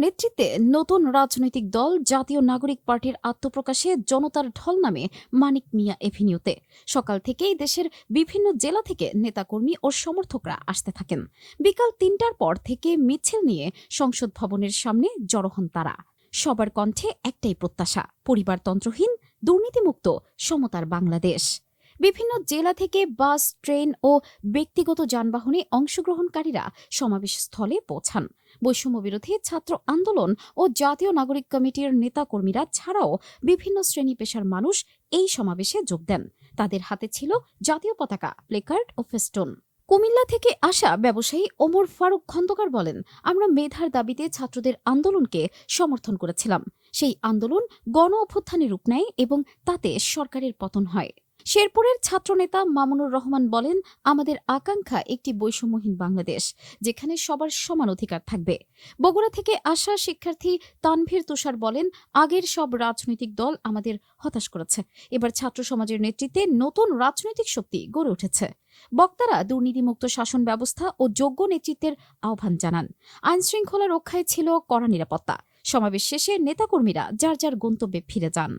নেতৃত্বে নতুন রাজনৈতিক দল জাতীয় নাগরিক পার্টির আত্মপ্রকাশে জনতার ঢল নামে মানিক মিয়া এভিনিউতে সকাল থেকেই দেশের বিভিন্ন জেলা থেকে নেতাকর্মী ও সমর্থকরা আসতে থাকেন। বিকাল ৩টার পর থেকে মিছিল নিয়ে সংসদ ভবনের সামনে জড়ো হন তারা। সবার কণ্ঠে একটাই প্রত্যাশা, পরিবারতন্ত্রহীন, দুর্নীতিমুক্ত, সমতার বাংলাদেশ। বিভিন্ন জেলা থেকে বাস, ট্রেন ও ব্যক্তিগত যানবাহনে অংশগ্রহণকারীরা সমাবেশ স্থলে পৌঁছান। বৈষম্যবিরোধী ছাত্র আন্দোলন ও জাতীয় নাগরিক কমিটির নেতাকর্মীরা ছাড়াও বিভিন্ন শ্রেণী পেশার মানুষ এই সমাবেশে যোগ দেন। তাদের হাতে ছিল জাতীয় পতাকা, প্লেকার্ড ও ফেস্টুন। কুমিল্লা থেকে আসা ব্যবসায়ী ওমর ফারুক খন্দকার বলেন, আমরা মেধার দাবিতে ছাত্রদের আন্দোলনকে সমর্থন করেছিলাম। সেই আন্দোলন গণ অভ্যুত্থানে রূপ নেয় এবং তাতে সরকারের পতন হয়। শেরপুরের ছাত্রনেতা মামুনুর রহমান বলেন, আমাদের আকাঙ্ক্ষা একটি বৈষম্যহীন বাংলাদেশ, যেখানে সবার সমান অধিকার থাকবে। বগুড়া থেকে আসা শিক্ষার্থী তানভীর তুষার বলেন, আগের সব রাজনৈতিক দল আমাদের হতাশ করেছে, এবার ছাত্র সমাজের নেতৃত্বে নতুন রাজনৈতিক শক্তি গড়ে উঠেছে। বক্তারা দুর্নীতিমুক্ত শাসন ব্যবস্থা ও যোগ্য নেতৃত্বের আহ্বান জানান। আইনশৃঙ্খলা রক্ষায় ছিল কড়া নিরাপত্তা। সমাবেশ শেষে নেতাকর্মীরা যার যার গন্তব্যে ফিরে যান।